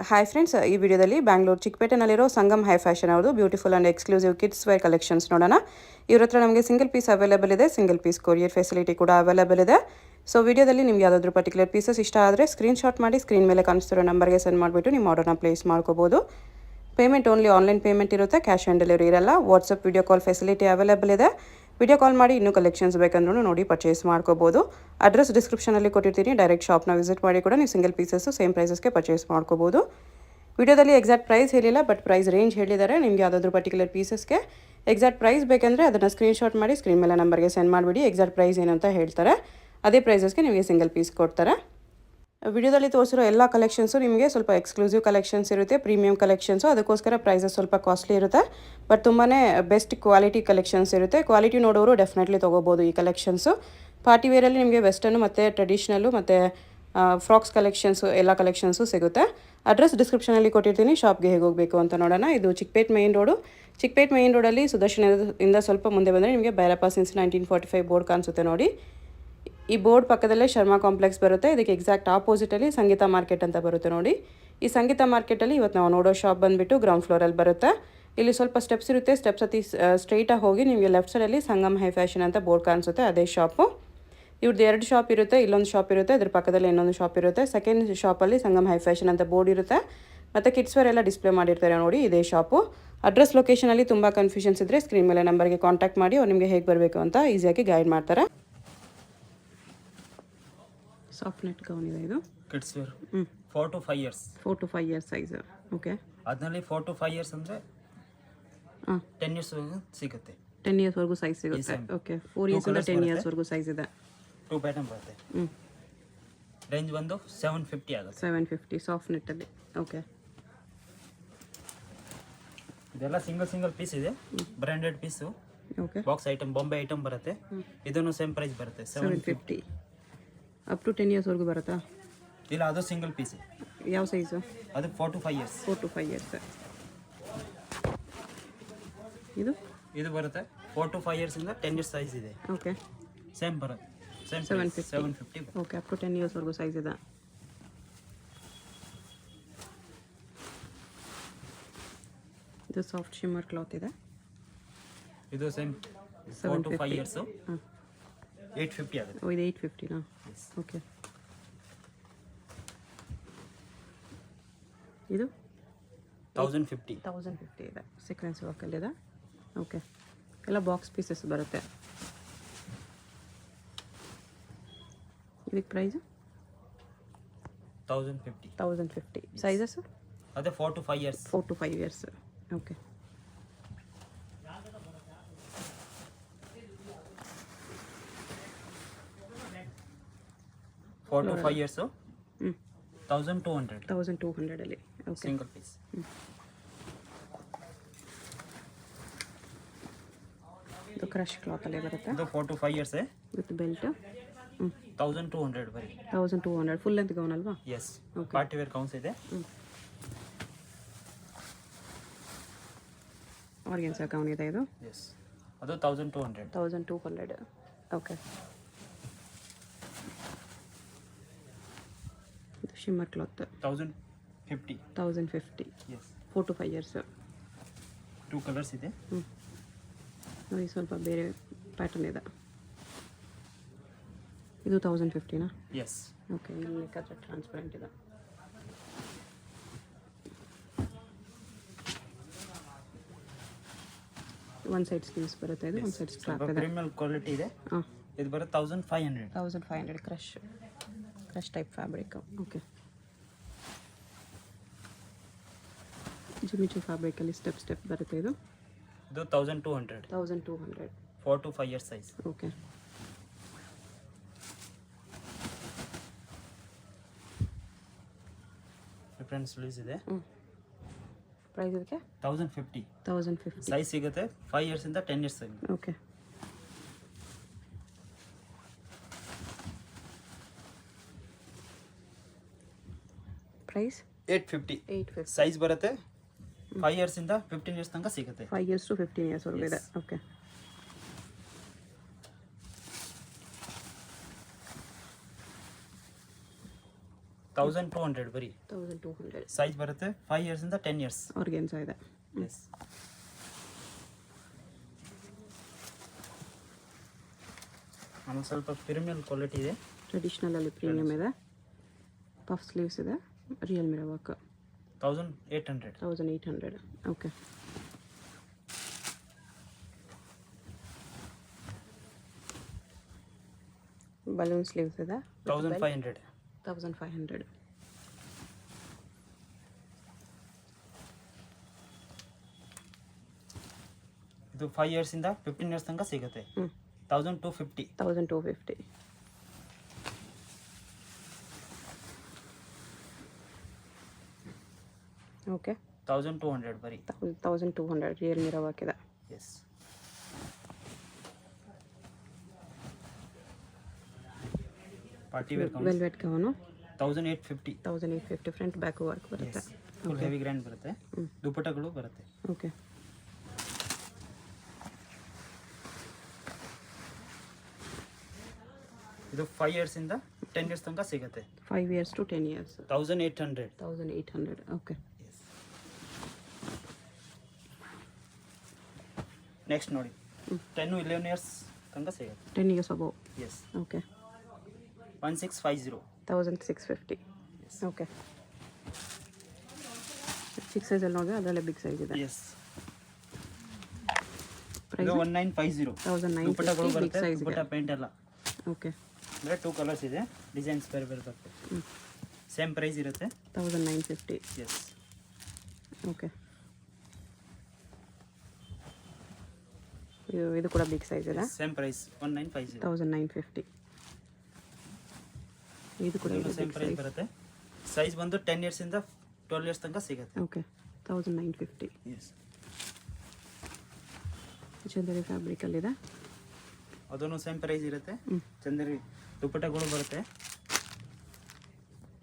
Hi friends, ಈ ವಿಡಿಯೋದಲ್ಲಿ ಬ್ಯಾಂಗ್ಳೂರು ಚಿಕ್ಕಪೇಟೆನಲ್ಲಿರೋ ಸಂಗಮ್ ಹೈ ಫ್ಯಾಷನ್ ಅವ್ರದ್ದು beautiful and exclusive kids wear collections ನೋಡೋಣ. ಇವ್ರ ಹತ್ರ ನಮಗೆ ಸಿಂಗಲ್ ಪೀಸ್ ಅವೈಲೇಬಲ್ ಇದೆ, ಸಿಂಗಲ್ ಪೀಸ್ ಕೊರಿಯರ್ ಫೆಸಿಲಿಟಿ ಕೂಡ ಅವೈಲೇಬಲ್ ಇದೆ. ಸೊ ವಿಡಿಯೋದಲ್ಲಿ ನಿಮ್ಗೆ ಯಾವುದಾದ್ರೂ ಪರ್ಟಿಕ್ಯುಲರ್ ಪೀಸಸ್ ಇಷ್ಟ ಆದರೆ ಸ್ಕ್ರೀನ್ಶಾಟ್ ಮಾಡಿ ಸ್ಕ್ರೀನ್ ಮೇಲೆ ಕಾಣಿಸ್ತಿರೋ ನಂಬರ್ಗೆ ಸೆಂಡ್ ಮಾಡಿಬಿಟ್ಟು ನಿಮ್ಮ ಆರ್ಡರ್ನ ಪ್ಲೇಸ್ ಮಾಡ್ಕೋಬೋದು. ಪೇಮೆಂಟ್ ಓನ್ಲಿ ಆನ್ಲೈನ್ ಪೇಮೆಂಟ್ ಇರುತ್ತೆ, ಕ್ಯಾಶ್ ಆನ್ ಡೆಲಿವರಿ ಇರಲ್ಲ. WhatsApp video call facility available ಇದೆ. ವಿಡಿಯೋ ಕಾಲ್ ಮಾಡಿ ಇನ್ನೂ ಕಲೆಕ್ಷನ್ಸ್ ಬೇಕಂದ್ರೂ ನೋಡಿ ಪರ್ಚೇಸ್ ಮಾಡ್ಕೋಬೋದು. ಅಡ್ರೆಸ್ ಡಿಸ್ಕ್ರಿಪ್ಷನಲ್ಲಿ ಕೊಟ್ಟಿರ್ತೀನಿ, ಡೈರೆಕ್ಟ್ ಶಾಪ್ನ ವಿಸಿಟ್ ಮಾಡಿ ಕೂಡ ನೀವು ಸಿಂಗಲ್ ಪೀಸಸ್ಸು ಸೇಮ್ ಪ್ರೈಸಸ್ಗೆ ಪರ್ಚೇಸ್ ಮಾಡ್ಕೋಬೋದು. ವಿಡಿಯೋದಲ್ಲಿ ಎಕ್ಸಾಕ್ಟ್ ಪ್ರೈಸ್ ಹೇಳಿಲ್ಲ, ಬಟ್ ಪ್ರೈಸ್ ರೇಂಜ್ ಹೇಳಿದ್ದಾರೆ. ನಿಮಗೆ ಯಾವುದಾದ್ರೂ ಪರ್ಟಿಕ್ಯುಲರ್ ಪೀಸಸ್ಗೆ ಎಕ್ಸಾಕ್ಟ್ ಪ್ರೈಸ್ ಬೇಕಂದರೆ ಅದನ್ನು ಸ್ಕ್ರೀನ್ಶಾಟ್ ಮಾಡಿ ಸ್ಕ್ರೀನ್ ಮೇಲೆ ನಂಬರ್ಗೆ ಸೆಂಡ್ ಮಾಡಿಬಿಡಿ. ಎಕ್ಸಾಕ್ಟ್ ಪ್ರೈಸ್ ಏನು ಅಂತ ಹೇಳ್ತಾರೆ, ಅದೇ ಪ್ರೈಸಸ್ಗೆ ನಿಮಗೆ ಸಿಂಗಲ್ ಪೀಸ್ ಕೊಡ್ತಾರೆ. ವಿಡಿಯೋದಲ್ಲಿ ತೋರಿಸಿರೋ ಎಲ್ಲ ಕಲೆಕ್ಷನ್ಸು ನಿಮಗೆ ಸ್ವಲ್ಪ ಎಕ್ಸ್ಕ್ಲೂಸಿವ್ ಕಲೆಕ್ಷನ್ಸ್ ಇರುತ್ತೆ, ಪ್ರೀಮಿಯಂ ಕಲೆಕ್ಷನ್ಸು. ಅದಕ್ಕೋಸ್ಕರ ಪ್ರೈಸಸ್ ಸ್ವಲ್ಪ ಕಾಸ್ಟ್ಲಿ ಇರುತ್ತೆ, ಬಟ್ ತುಂಬಾ ಬೆಸ್ಟ್ ಕ್ವಾಲಿಟಿ ಕಲೆಕ್ಷನ್ಸ್ ಇರುತ್ತೆ. ಕ್ವಾಲಿಟಿ ನೋಡೋರು ಡೆಫಿನೆಟ್ಲಿ ತೊಗೋಬೋದು ಈ ಕಲೆಕ್ಷನ್ಸು. ಪಾರ್ಟಿ ವೇರಲ್ಲಿ ನಿಮಗೆ ವೆಸ್ಟರ್ನು ಮತ್ತು ಟ್ರೆಡಿಷ್ನಲ್ಲು ಮತ್ತು ಫ್ರಾಕ್ಸ್ ಕಲೆಕ್ಷನ್ಸು ಎಲ್ಲ ಕಲೆಕ್ಷನ್ಸು ಸಿಗುತ್ತೆ. ಅಡ್ರೆಸ್ ಡಿಸ್ಕ್ರಿಪ್ಷನಲ್ಲಿ ಕೊಟ್ಟಿರ್ತೀನಿ, ಶಾಪ್ಗೆ ಹೇಗೆ ಹೋಗಬೇಕು ಅಂತ ನೋಡೋಣ. ಇದು Chickpet main road. Chickpet main ರೋಡಲ್ಲಿ ಸುದರ್ಶನದಿಂದ ಸ್ವಲ್ಪ ಮುಂದೆ ಬಂದರೆ ನಿಮಗೆ ಭೈರಪ್ಪ ಸಿನ್ಸ್ 1945 ಬೋರ್ಡ್ ಕಾಣಿಸುತ್ತೆ ನೋಡಿ. ಈ ಬೋರ್ಡ್ ಪಕ್ಕದಲ್ಲೇ ಶರ್ಮಾ ಕಾಂಪ್ಲೆಕ್ಸ್ ಬರುತ್ತೆ. ಇದಕ್ಕೆ ಎಕ್ಸಾಕ್ಟ್ ಆಪೋಸಿಟಲ್ಲಿ ಸಂಗೀತ ಮಾರ್ಕೆಟ್ ಅಂತ ಬರುತ್ತೆ ನೋಡಿ. ಈ ಸಂಗೀತ ಮಾರ್ಕೆಟಲ್ಲಿ ಇವತ್ತು ನಾವು ನೋಡೋ ಶಾಪ್ ಬಂದುಬಿಟ್ಟು ಗ್ರೌಂಡ್ ಫ್ಲೋರಲ್ಲಿ ಬರುತ್ತೆ. ಇಲ್ಲಿ ಸ್ವಲ್ಪ ಸ್ಟೆಪ್ಸ್ ಇರುತ್ತೆ, ಸ್ಟೆಪ್ಸ್ ಹತ್ತಿ ಸ್ಟ್ರೈಟಾಗಿ ಹೋಗಿ ನಿಮಗೆ ಲೆಫ್ಟ್ ಸೈಡಲ್ಲಿ ಸಂಗಮ್ ಹೈ ಫ್ಯಾಷನ್ ಅಂತ ಬೋರ್ಡ್ ಕಾಣಿಸುತ್ತೆ, ಅದೇ ಶಾಪು. ಇವ್ರದ್ದು 2 ಶಾಪ್ ಇರುತ್ತೆ, ಇಲ್ಲೊಂದು ಶಾಪ್ ಇರುತ್ತೆ, ಅದ್ರ ಪಕ್ಕದಲ್ಲಿ ಇನ್ನೊಂದು ಶಾಪ್ ಇರುತ್ತೆ. ಸೆಕೆಂಡ್ ಶಾಪಲ್ಲಿ ಸಂಗಮ್ ಹೈ ಫ್ಯಾಷನ್ ಅಂತ ಬೋರ್ಡ್ ಇರುತ್ತೆ, ಮತ್ತು ಕಿಡ್ಸ್ ವೇರ್ ಎಲ್ಲ ಡಿಸ್ಪ್ಲೇ ಮಾಡಿರ್ತಾರೆ ನೋಡಿ, ಇದೇ ಶಾಪು. ಅಡ್ರೆಸ್ ಲೊಕೇಶನಲ್ಲಿ ತುಂಬ ಕನ್ಫ್ಯೂಷನ್ಸ್ ಇದ್ದರೆ ಸ್ಕ್ರೀನ್ ಮೇಲೆ ನಂಬರ್ಗೆ ಕಾಂಟ್ಯಾಕ್ಟ್ ಮಾಡಿ, ಅವ್ರು ನಿಮಗೆ ಹೇಗೆ ಬರಬೇಕು ಅಂತ ಈಸಿಯಾಗಿ ಗೈಡ್ ಮಾಡ್ತಾರೆ. ಸಾಫ್ಟ್ ನೆಟ್ ಗೌನ್ ಇದೆ ಇದು, kids wear. 4 to 5 years. 4 to 5 years size. Okay, ಅದರಲ್ಲಿ 4 to 5 years ಅಂದರೆ 10 years ಸಿಗುತ್ತೆ. 10 ಇಯರ್ಸ್ವರೆಗೂ ಸೈಜ್ ಸಿಗುತ್ತೆ. ಓಕೆ, 4 ಇಯರ್ಸಿಂದ 10 ಇಯರ್ಸ್ವರೆಗೂ ಸೈಜ್ ಇದೆ. 2 ಪ್ಯಾಟರ್ನ್ ಬರುತ್ತೆ. ರೇಂಜ್ ಬಂದು 750 ಆಗುತ್ತೆ. 750 ಸಾಫ್ಟ್ ನೆಟ್ಟಲ್ಲಿ. ಓಕೆ, ಇದೆಲ್ಲ ಸಿಂಗಲ್ ಪೀಸ್ ಇದೆ, branded piece. Okay, box item, Bombay item ಬರುತ್ತೆ. ಇದನ್ನು ಸೇಮ್ ಪ್ರೈಸ್ ಬರುತ್ತೆ, 750. ಅಪ್ ಟು 10 ಇಯರ್ಸ್ವರೆಗೂ ಬರುತ್ತಾ? ಇಲ್ಲ, ಅದು ಸಿಂಗಲ್ ಪೀಸ್. ಯಾವ ಸೈಜು? ಅದು 4 to 5 years. 4 to 5 years. ಇದು ಬರುತ್ತೆ 4 to 5 years ಇಂದ 10 years ಸೈಜ್ ಇದೆ. ಓಕೆ, ಸೇಮ್ ಬರುತ್ತೆ, ಸೇಮ್ 750. ಓಕೆ, ಅಪ್ ಟು 10 ಇಯರ್ಸ್ವರೆಗೂ ಸೈಜ್ ಇದೆ. ಇದು ಸಾಫ್ಟ್ ಶಿಮ್ಮರ್ ಕ್ಲಾತ್ ಇದೆ. ಇದು ಸೇಮ್ 4 to 5 years 850 ಆಗುತ್ತೆ. ಓ, ಇದು 850ನಾ? ಓಕೆ, ಇದು 1050 ಇದೆ, ಸೀಕ್ವೆನ್ಸ್ ವರ್ಕಲ್ಲಿದೆ. ಓಕೆ, ಎಲ್ಲ ಬಾಕ್ಸ್ ಪೀಸಸ್ ಬರುತ್ತೆ. ಇದಕ್ಕೆ ಪ್ರೈಸು 1050. ಸೈಜಸ್ ಅದೇ 4 to 5 years. 4 to 5 years. Okay, four to 5 years 1200 ಅಲ್ಲಿ. Okay, single piece. ಇದು ಕ್ರಶ್ ಕ್ಲಾತಲ್ಲೇ ಬರುತ್ತೆ. ಇದು 4 to 5 years ವಿತ್ ಬೆಲ್ಟ್. 1200 ಬರೀ. 1200 ಫುಲ್ ಲೆಂತ್ ಗೌನ್ ಅಲ್ವಾ? ಎಸ್, ಪಾರ್ಟಿ ವೇರ್ ಕೌನ್ಸ್ ಇದೆ. ಆರ್ಗೆನ್ಸಾ ಗೌನ್ ಇದೆ ಇದು. ಎಸ್, ಅದು 1200. ಓಕೆ, ಇದು shimmer cloth 1050. Yes, 4 to 5 years. 2 colours ಇದೆ. ನೋಡಿ, ಸ್ವಲ್ಪ ಬೇರೆ ಪ್ಯಾಟರ್ನ್ ಇದೆ. ಇದು 1050ನಾ? ಎಸ್. ಓಕೆ, ಇಲ್ಲಿ ಕಲರ್ ಟ್ರಾನ್ಸ್ಪರೆಂಟ್ ಇದೆ. ಒನ್ ಸೈಡ್ ಸ್ಲೀವ್ಸ್ ಬರುತ್ತೆ, ಇದು ಒನ್ ಸೈಡ್ ಸ್ಟ್ರಾಪ್ ಇದೆ. ಪ್ರೀಮಿಯಂ ಕ್ವಾಲಿಟಿ ಇದೆ. ಇದು ಬರುತ್ತೆ 1500. Crush type fabric. ಓಕೆ, ಜಿಮಿಚು ಫ್ಯಾಬ್ರಿಕಲ್ಲಿ ಸ್ಟೆಪ್ ಬರುತ್ತೆ. ಇದು 1200. 4 to 5 years size. Okay, different sleeves ಇದೆ. ಪ್ರೈಸ್ ಇದಕ್ಕೆ 1050. ಸೈಜ್ ಸಿಗುತ್ತೆ 5 years ಇಂದ 10 years. Okay, price 850. ಸೈಜ್ ಬರುತ್ತೆ 5 years ಇಂದ 15 years ತನಕ ಸಿಗುತ್ತೆ. 5 years to 15 years ವರೆಗೂ ಇದೆ. ಓಕೆ, 1200 ಬರೀ. 1200 ಸೈಜ್ ಬರುತ್ತೆ 5 ಇಯರ್ಸಿಂದ 10 ಇಯರ್ಸ್. ಆರ್ಗೆನ್ಸಾ ಇದೆ. ಎಸ್. ಆಮೇಲೆ ಸ್ವಲ್ಪ ಪ್ರೀಮಿಯಂ ಕ್ವಾಲಿಟಿ ಇದೆ. ಟ್ರೆಡಿಷ್ನಲಲ್ಲಿ ಪ್ರೀಮಿಯಮ್ ಇದೆ. ಪಫ್ ಸ್ಲೀವ್ಸ್ ಇದೆ. Real mirror work. 1800. 1800. Okay. Balloon sleeves ಇದೆ. 1500. 1500. ಇದು 5 ಇಯರ್ಸಿಂದ 15 ಇಯರ್ಸ್ ತನಕ ಸಿಗುತ್ತೆ. 1250. 1250. ಓಕೆ. 1200 ಬರೀ. 1200 ರಿಯಲ್ ಮಿರರ್ ವರ್ಕ್ ಇದೆ. Yes. Party wear gown velvet gown 1850. 1850. Front back work ಬರುತ್ತೆ. ಫುಲ್ ಹೆವಿ ಗ್ರ್ಯಾಂಡ್ ಬರುತ್ತೆ. ದುಪಟ್ಟಗಳು ಬರುತ್ತೆ. ಓಕೆ. ಇದು 5 ಇಯರ್ಸಿಂದ 10 ಇಯರ್ಸ್ ತನಕ ಸಿಗುತ್ತೆ. 5 years to 10 years. 1800. 1800. Okay. Next ನೋಡಿ 10 11 ಇಯರ್ಸ್ ತನಕ ಸಿಗುತ್ತೆ. 10 years above. Yes. Okay. 1650. 1650. Okay. ಚಿಕ್ಕ ಸೈಜಲ್ಲಿ ನೋಡಿದ್ರೆ ಅದರಲ್ಲೇ ಬಿಗ್ ಸೈಜ್ ಇದೆ. ಎಸ್. ಪ್ರೈಸ್ ಇದು 1950. 1950 ದುಪಟ್ಟಗಳು ಬಿಗ್ ಬರುತ್ತೆ. ಸೈಜ್ ದುಪಟ್ಟ ಪೇಂಟ್ ಎಲ್ಲ. ಓಕೆ. ಅಂದರೆ 2 ಕಲರ್ಸ್ ಇದೆ. ಡಿಸೈನ್ಸ್ ಬೇರೆ ಬೇರೆ ಬರುತ್ತೆ. ಸೇಮ್ ಪ್ರೈಸ್ ಇರುತ್ತೆ. 1950. ಎಸ್. ಓಕೆ. ಇದು ಕೂಡ ಬಿಗ್ ಸೈಜ್ ಇದೆ. Same price 1950. 1950. ಇದು ಕೂಡ ಸೇಮ್ ಪ್ರೈಸ್ ಬರುತ್ತೆ. ಸೈಜ್ ಬಂದು 10 ಇಯರ್ಸಿಂದ 12 ಇಯರ್ಸ್ ತನಕ ಸಿಗುತ್ತೆ. ಓಕೆ. 1950. ಎಸ್. ಚಂದೇರಿ ಫ್ಯಾಬ್ರಿಕಲ್ಲಿದೆ. ಅದನ್ನು ಸೇಮ್ ಪ್ರೈಸ್ ಇರುತ್ತೆ. ಚಂದೇರಿ ದುಪಟ್ಟಗಳು ಬರುತ್ತೆ.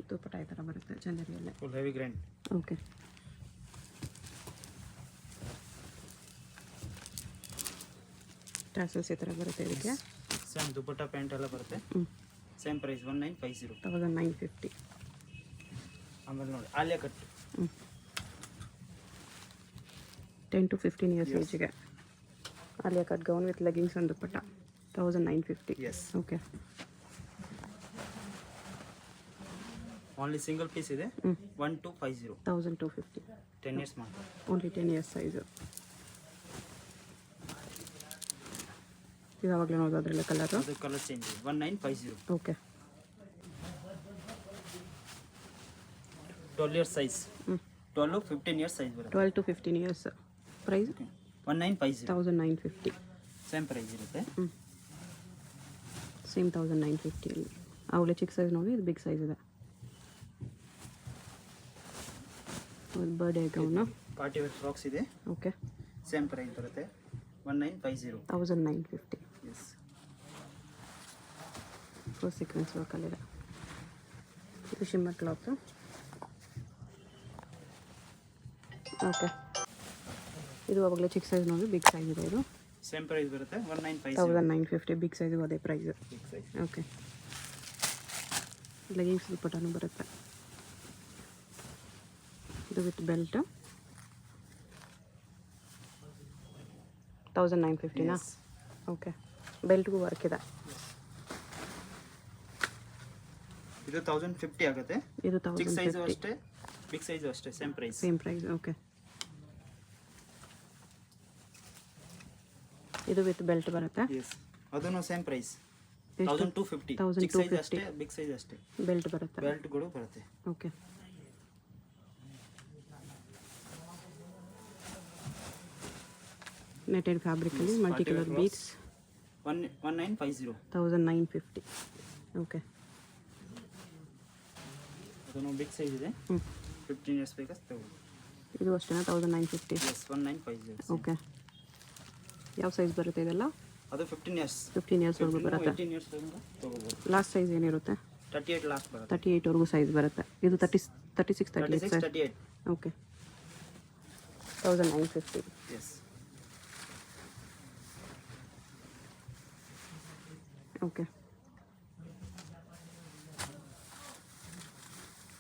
ದುಪಟ್ಟ ಈ ಥರ ಬರುತ್ತೆ ಚಂದೇರಿಯಲ್ಲೇ. Full heavy grand. Okay. Tassels ಈ ಥರ ಬರುತ್ತೆ ಇದಕ್ಕೆ. ಸೇಮ್ ದುಪಟ್ಟ ಪ್ಯಾಂಟ್ ಎಲ್ಲ ಬರುತ್ತೆ. Same price 1950. 1950. ಆಮೇಲೆ ನೋಡಿ ಆಲಿಯಾ ಕಟ್ 10 to 15 years ಏಜ್ಗೆ Alia cut gown with leggings and dupatta 1950. Yes. Okay. Only single piece ಇದೆ. 1250. 1250. 10 ಇಯರ್ಸ್ ಮಾತ್ರ. Only 10 years size. ಇವಾಗಲೇ ನೋಡೋದು ಅದರಲ್ಲ ಕಲರು. ಅದು ಕಲರ್ ಚೇಂಜ್ ಇದೆ. 1950. Okay. 12 years size. 12 15 years size ಬರುತ್ತೆ. 12 to 15 years. Price 1950. 1950. Same price ಇರುತ್ತೆ. ಸೇಮ್ 1950 ಅಲ್ಲಿ. ಅವಳೆ ಚಿಕ್ಕ ಸೈಜ್ ನೋಡಿ, ಇದು ಬಿಗ್ ಸೈಜ್ ಇದೆ. Birthday gown. Party wear frocks ಇದೆ. ಓಕೆ. ಸೇಮ್ ಪ್ರೈಸ್ ಬರುತ್ತೆ. 1950. 1950. ಎಸ್. ಫುಲ್ ಸೀಕ್ವೆನ್ಸ್ ವರ್ಕಲ್ಲಿದೆ. ಇದು ಶಿಮ್ಮರ್ ಕ್ಲಾತು. ಓಕೆ. ಇದು ಅವಾಗಲೇ ಚಿಕ್ಕ ಸೈಜ್ ನೋಡಿ, ಬಿಗ್ ಸೈಜ್ ಇದೆ. ಇದು ಸೇಮ್ ಪ್ರೈಸ್ ಬರುತ್ತೆ. 1950. 1950. ಬಿಗ್ ಸೈಜು ಅದೇ price. Big size. Okay. Leggings ದುಪಟ್ಟನೂ ಬರುತ್ತೆ. ಇದು ವಿತ್ ಬೆಲ್ಟ್ 1950ನಾ? ಓಕೆ. ಬೆಲ್ಟ್ಗೂ ವರ್ಕ್ ಇದೆ. ಇದು 1050 ಆಗುತ್ತೆ. ಇದು ಚಿಕ್ಕ ಸೈಜು 1050. ಅಷ್ಟೇ, ಬಿಗ್ ಸೈಜು ಅಷ್ಟೇ, same price. Same price. Okay. ಇದು ವಿತ್ ಬೆಲ್ಟ್ ಬರುತ್ತೆ. ಎಸ್. ಅದನ್ನು ಸೇಮ್ ಪ್ರೈಸ್. ಎಷ್ಟು? 1250. ಚಿಕ್ಕ ಸೈಜ್ ಅಷ್ಟೇ, ಬಿಗ್ ಸೈಜ್ ಅಷ್ಟೇ. ಬೆಲ್ಟ್ ಬರುತ್ತೆ. ಬೆಲ್ಟ್ಗಳು ಬರುತ್ತೆ. ಓಕೆ. ನೆಟೆಡ್ ಫ್ಯಾಬ್ರಿಕಲ್ಲಿ ಮಲ್ಟಿ ಕಲರ್ ಬೀಡ್ಸ್ 1950. 1950. ಓಕೆ. ಅದನ್ನು ಬಿಗ್ ಸೈಜ್ ಇದೆ. 15 ಇಯರ್ಸ್ ಬೇಕಾದ್ರೆ ತಗೊಳ್ಳಿ. ಇದು ಅಷ್ಟೇನಾ? 1950. ಎಸ್. 1950. ಓಕೆ. ಯಾವ ಸೈಜ್ ಬರುತ್ತೆ ಇದೆಲ್ಲ? ಅದು 15 ಇಯರ್ಸ್. 15 ಇಯರ್ಸ್ವರೆಗೂ ಬರುತ್ತೆ. 18 ಇಯರ್ಸ್ ತಗೋಬೋದು. ಲಾಸ್ಟ್ ಸೈಜ್ ಏನಿರುತ್ತೆ? 38 ಲಾಸ್ಟ್ ಬರುತ್ತೆ. 38ವರೆಗೂ ಸೈಜ್ ಬರುತ್ತೆ. ಇದು 36 36 sir. 38. Okay. 1950. Yes. Okay.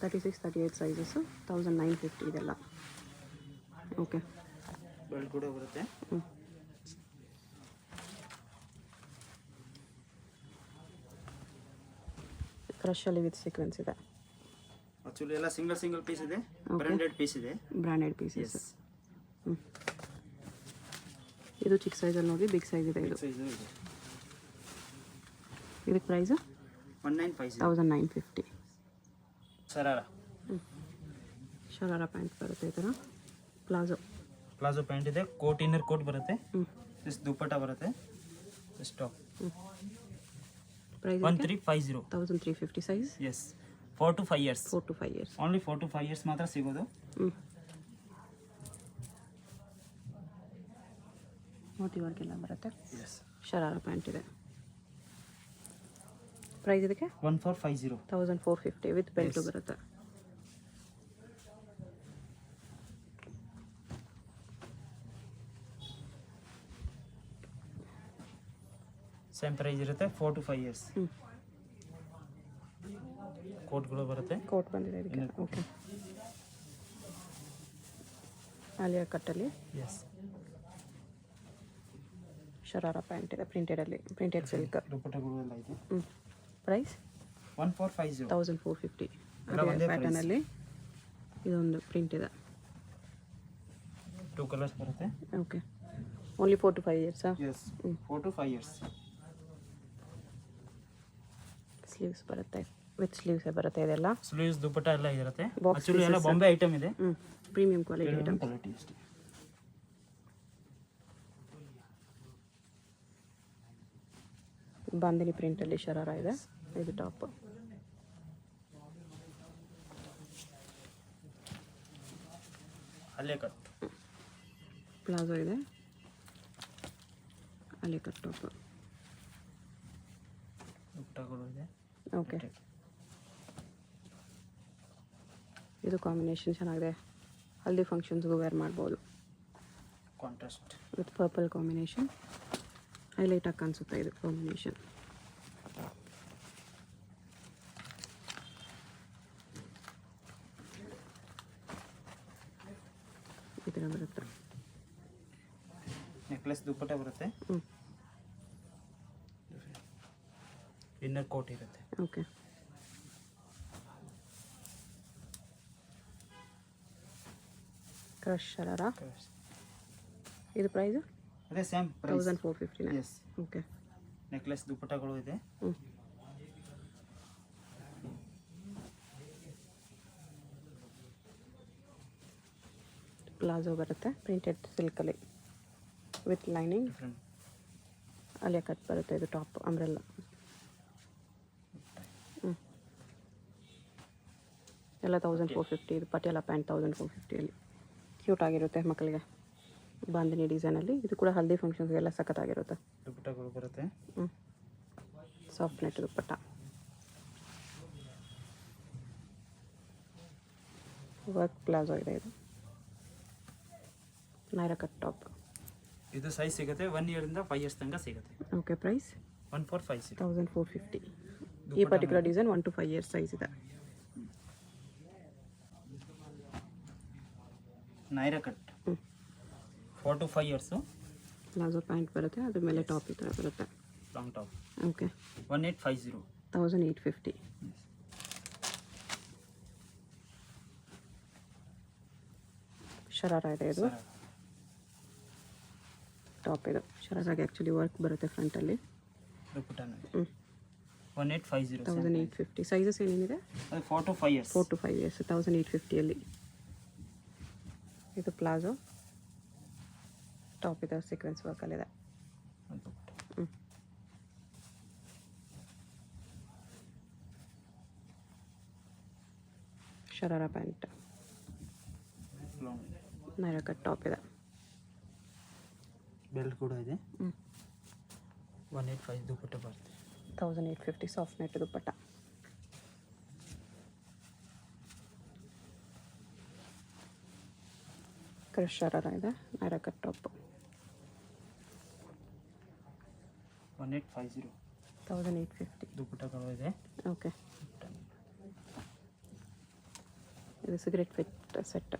36, 38 sizes 1950 ಇದೆಲ್ಲ. ಓಕೆ, ಬೆಲ್ಟ್ ಕೂಡ ಬರುತ್ತೆ. ಕ್ರಶಲ್ಲಿ ವಿತ್ ಸೀಕ್ವೆನ್ಸ್ ಇದೆ. ಆಕ್ಚುಲಿ ಎಲ್ಲ ಸಿಂಗಲ್ ಪೀಸ್ ಇದೆ, ಬ್ರಾಂಡೆಡ್ ಪೀಸ್ ಇದೆ. Branded pieces. ಇದು ಚಿಕ್ಕ ಸೈಜಲ್ಲಿ ನೋಡಿ, ಬಿಗ್ ಸೈಜ್ ಇದೆ ಇದು. ಸೈಜ್ ಇದೆ. ಇದಕ್ಕೆ ಪ್ರೈಸು 1950. 1950. ಶರಾರ ಪ್ಯಾಂಟ್ ಬರುತ್ತೆ ಈ ಥರ. ಪ್ಲಾಜೋ ಪ್ಯಾಂಟ್ ಇದೆ. ಕೋಟ್, ಇನ್ನರ್ ಕೋಟ್ ಬರುತ್ತೆ. ಇಷ್ಟು ದುಪ್ಪಟ್ಟ ಬರುತ್ತೆ. Stop. Price 1350. 1350 size. Yes, 4 to 5 years. 4 to 5 years. Only 4 to 5 years ಮಾತ್ರ ಸಿಗೋದು. ಮೋತಿ ವರ್ಕ್ ಎಲ್ಲ ಬರುತ್ತೆ. ಎಸ್, ಶರಾರ ಪ್ಯಾಂಟ್ ಇದೆ. ಪ್ರೈಸ್ ಇದಕ್ಕೆ 1450. 1450 ವಿತ್ ಬೆಲ್ಟು ಬರುತ್ತೆ. ಸೇಮ್ ಪ್ರೈಸ್ ಇರುತ್ತೆ. 4 to 5 years. ಕೋಟ್ಗಳು ಬರುತ್ತೆ. ಕೋಟ್ ಬಂದಿದೆ ಇದಕ್ಕೆ. ಓಕೆ, ಆಲಿಯಾ ಕಟ್ಟಲ್ಲಿ ಎಸ್, ಶರಾರ ಪ್ಯಾಂಟ್ ಇದೆ. Printed silk. ದುಪ್ಪಟ್ಟಗಳು ಎಲ್ಲ ಇದೆ. ಪ್ರೈಸ್ 1450. 1450. ಎಲ್ಲ ಒಂದೇ ಪ್ಯಾಟರ್ನಲ್ಲಿ ಇದೊಂದು ಪ್ರಿಂಟ್ ಇದೆ. 2 ಕಲರ್ಸ್ ಬರುತ್ತೆ. Okay, only 4 to 5 years. Yes, 4 to 5 years. Sleeves ಬರುತ್ತೆ, ವಿತ್ ಸ್ಲೀವ್ಸ್ ಬರುತ್ತೆ ಇದೆಲ್ಲ. ಸ್ಲೀವ್ಸ್, ದುಪ್ಪಟ್ಟ ಎಲ್ಲ ಇರುತ್ತೆ. Box ಆಕ್ಚುಲಿ ಎಲ್ಲ ಬಾಂಬೆ ಐಟಮ್ ಇದೆ. Premium quality item. ಕ್ವಾಲಿಟಿ ಅಷ್ಟೇ. ಬಾಂದಿನಿ ಪ್ರಿಂಟಲ್ಲಿ ಶರಾರ ಇದೆ. ಇದು ಟಾಪ್. ಅಲ್ಲೇ ಕಟ್. ಪ್ಲಾಜೋ ಇದೆ. ಅಲ್ಲೇ ಕಟ್ ಟಾಪ್. ದುಪ್ಪಟ್ಟಗಳು ಇದೆ. ಓಕೆ, ಇದು ಕಾಂಬಿನೇಷನ್ ಚೆನ್ನಾಗಿದೆ. ಹಲ್ದಿ ಫಂಕ್ಷನ್ಸ್ಗೂ ವೇರ್ ಮಾಡ್ಬೋದು. Contrast with purple combination. ಹೈಲೈಟಾಗಿ ಕಾಣಿಸುತ್ತೆ ಇದು ಕಾಂಬಿನೇಷನ್. ಈ ಥರ ಬರುತ್ತೆ. ನೆಕ್ಲೆಸ್, ದುಪ್ಪಟ್ಟ ಬರುತ್ತೆ. ಇನ್ನರ್ ಕೋಟ್ ಇರುತ್ತೆ. Okay, crush sharara. ಇದು ಪ್ರೈಸು ಅದೇ same price. 1450. Yes, okay, necklace, ದುಪ್ಪಟ್ಟಗಳು ಇದೆ. ಪ್ಲಾಜೋ ಬರುತ್ತೆ ಪ್ರಿಂಟೆಡ್ ಸಿಲ್ಕಲ್ಲಿ ವಿತ್ ಲೈನಿಂಗ್. ಡಿಫ್ರೆಂಟ್. ಅಲ್ಲಿಯ ಕಟ್ ಬರುತ್ತೆ. ಇದು ಟಾಪ್ ಅಂಬ್ರೆಲ್ಲ. ಎಲ್ಲ 1450. ಇದು ಪಟಿಯಾಲ ಪ್ಯಾಂಟ್ 1450ಅಲ್ಲಿ ಕ್ಯೂಟ್ ಆಗಿರುತ್ತೆ ಮಕ್ಕಳಿಗೆ. ಬಾಂದಿನಿ ಡಿಸೈನಲ್ಲಿ. ಇದು ಕೂಡ ಹಲ್ದಿ ಫಂಕ್ಷನ್ಸ್ಗೆಲ್ಲ ಸಖತ್ತಾಗಿರುತ್ತೆ. ದುಪ್ಪಟ್ಟಗಳು ಬರುತ್ತೆ. Soft net dupatta. Work palazzo ಇದೆ. ಇದು ನೈರಾ ಕಟ್ ಟಾಪ್. ಇದು ಸೈಜ್ ಸಿಗುತ್ತೆ 1 year ಇಂದ 5 years ತನಕ ಸಿಗುತ್ತೆ. Okay, price 1450. 1450. ಈ particular design 1 to 5 years size ಇದೆ. Naira cut 4 to 5 years. Palazzo pant ಬರುತ್ತೆ. ಅದ್ರ ಮೇಲೆ ಟಾಪ್ ಈ ಥರ ಬರುತ್ತೆ. Long top. ಓಕೆ, 1850. 1850. ಶರಾರ ಇದೆ. ಇದು ಟಾಪ್. ಇದು ಶರಾರಾಗಿ ಆ್ಯಕ್ಚುಲಿ ವರ್ಕ್ ಬರುತ್ತೆ ಫ್ರಂಟಲ್ಲಿ. ದುಪ್ಪಟ್ಟನ 1850. 1850. ಸೈಜಸ್ ಏನೇನಿದೆ? ಅದು 4 to 5 years. 4 to 5 years. 1850ಅಲ್ಲಿ. ಇದು ಪ್ಲಾಜೋ ಟಾಪ್ ಇದೆ. ಸೀಕ್ವೆನ್ಸ್ ವರ್ಕಲ್ಲಿದೆ. ಶರಾರ ಪ್ಯಾಂಟ್. ನೈರಾ ಕಟ್ ಟಾಪ್ ಇದೆ. ಬೆಲ್ಟ್ ಕೂಡ ಇದೆ. 185 ದುಪ್ಪಟ್ಟ ಬರುತ್ತೆ. 1850. ಸಾಫ್ಟ್ ನೆಟ್ ದುಪ್ಪಟ್ಟ. ಕ್ರಶ್ ಶರಾರ ಇದೆ. Naira cut top. 1850. 1850. ದುಪ್ಪಟ್ಟಗಳು ಇದೆ. ಓಕೆ, ಇದು ಸಿಗರೆಟ್ ಫಿಟ್ ಸೆಟ್,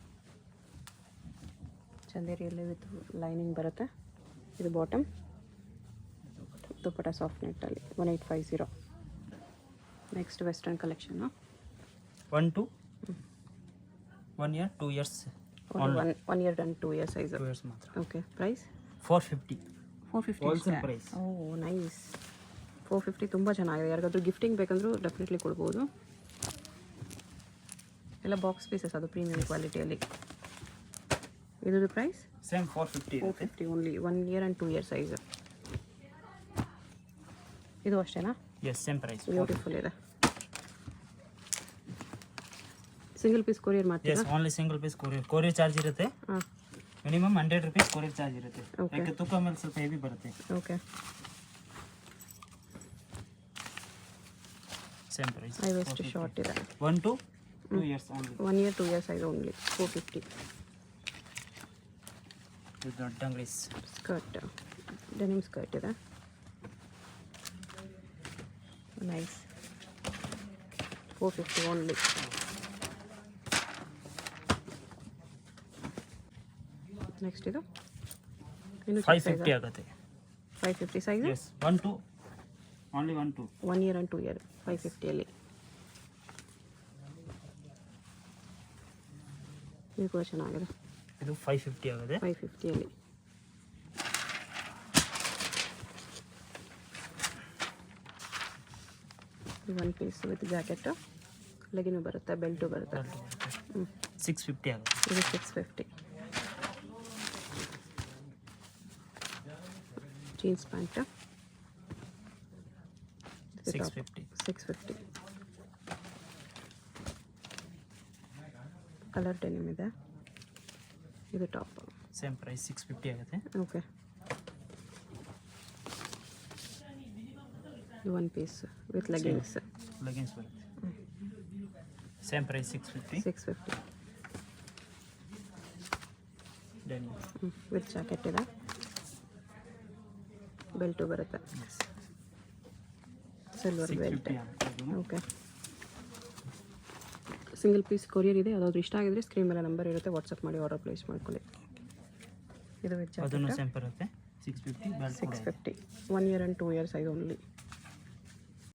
ಚಂದೇರಿಯಲ್ಲಿ ವಿತ್ ಲೈನಿಂಗ್ ಬರುತ್ತೆ. ಇದು ಬಾಟಮ್, ದುಪ್ಪಟ ಸಾಫ್ಟ್ ನೆಟ್ಟಲ್ಲಿ 1850. ನೆಕ್ಸ್ಟ್ ವೆಸ್ಟರ್ನ್ ಕಲೆಕ್ಷನ್ನು 1 to 1 year 2 years 1 year and 2 year size. 2 years ಮಾತ್ರ. Okay, price 450 450 price. ನೈಸ್. 450 ತುಂಬ ಚೆನ್ನಾಗಿದೆ. ಯಾರಿಗಾದ್ರೂ ಗಿಫ್ಟಿಂಗ್ ಬೇಕಂದ್ರೂ ಡೆಫಿನೆಟ್ಲಿ ಕೊಡ್ಬೋದು. ಎಲ್ಲ ಬಾಕ್ಸ್ ಪೀಸಸ್, ಅದು ಪ್ರೀಮಿಯಂ ಕ್ವಾಲಿಟಿಯಲ್ಲಿ. ಇದ್ರದ್ದು price same 450 only. 1 year and 2 year size. ಇದು ಅಷ್ಟೇನಾ? Yes, same price. ಬ್ಯೂಟಿಫುಲ್ ಇದೆ. ಸಿಂಗಲ್ ಪೀಸ್ ಕೊರಿಯರ್ ಮಾಡ್ತೀರಾ? Yes, only single piece courier charge ಇರುತ್ತೆ. ಹಾಂ, ಮಿನಿಮಮ್ 100 rupees ಕೊರಿಯರ್ ಚಾರ್ಜ್ ಇರುತ್ತೆ. Okay. ಯಾಕೆ ತೂಕ ಮೇಲೆ ಸ್ವಲ್ಪ ಹೆವಿ ಬರುತ್ತೆ. Okay. Same price. Vest short ಇದೆ. 1 to 2 years only. 1 year 2 year size only 450. ಇದು ದೊಡ್ಡ ಅಂಗಡಿ. ಸ್ಕರ್ಟ್, ಡೆನಿಮ್ ಸ್ಕರ್ಟ್ ಇದೆ. ನೈಸ್. 450 ಓನ್ಲಿ. ನೆಕ್ಸ್ಟ್ ಇದು ಇನ್ನು 550 ಆಗುತ್ತೆ. 550 size. Yes, 1 to only 1 to 1 year and 2 year 550ಅಲ್ಲಿ. ಇದು ಕೂಡ ಚೆನ್ನಾಗಿದೆ. ಇದು 550 ಆಗುತ್ತೆ. 550ಅಲ್ಲಿ. ಒನ್ ಪೀಸ್ ವಿತ್ ಜಾಕೆಟು, ಲೆಗಿನೂ ಬರುತ್ತೆ, ಬೆಲ್ಟು ಬರುತ್ತೆ. 650 ಆಗುತ್ತೆ. ಇದು 650. Jeans pant 650. 650. ಕಲರ್ ಡೆನಿಮ್ ಇದೆ. ಇದು ಟಾಪ್. ಸೇಮ್ ಪ್ರೈಸ್ 650 ಆಗುತ್ತೆ. ಓಕೆ. ಇದು one piece with leggings. Leggings ಬರುತ್ತೆ. Same price 650. 650. Denim with jacket ಇದೆ, ಬೆಲ್ಟು ಬರುತ್ತೆ. Silver belt. 650 ಆಗುತ್ತೆ. ಓಕೆ. ಸಿಂಗಲ್ ಪೀಸ್ ಕೊರಿಯರ್ ಇದೆ. ಯಾವುದಾದ್ರು ಇಷ್ಟ ಆಗಿದ್ರೆ ಸ್ಕ್ರೀನ್ ಮೇಲೆ ನಂಬರ್ ಇರುತ್ತೆ, ವಾಟ್ಸಪ್ ಮಾಡಿ ಆರ್ಡರ್ ಪ್ಲೇಸ್ ಮಾಡ್ಕೊಳ್ಳಿ. ಇದು ವಿತ್ ಅದನ್ನು ಜಾಕೆಟ್ ಸೇಮ್ ಬರುತ್ತೆ. 650 belt 650. 1 year and 2 year size only.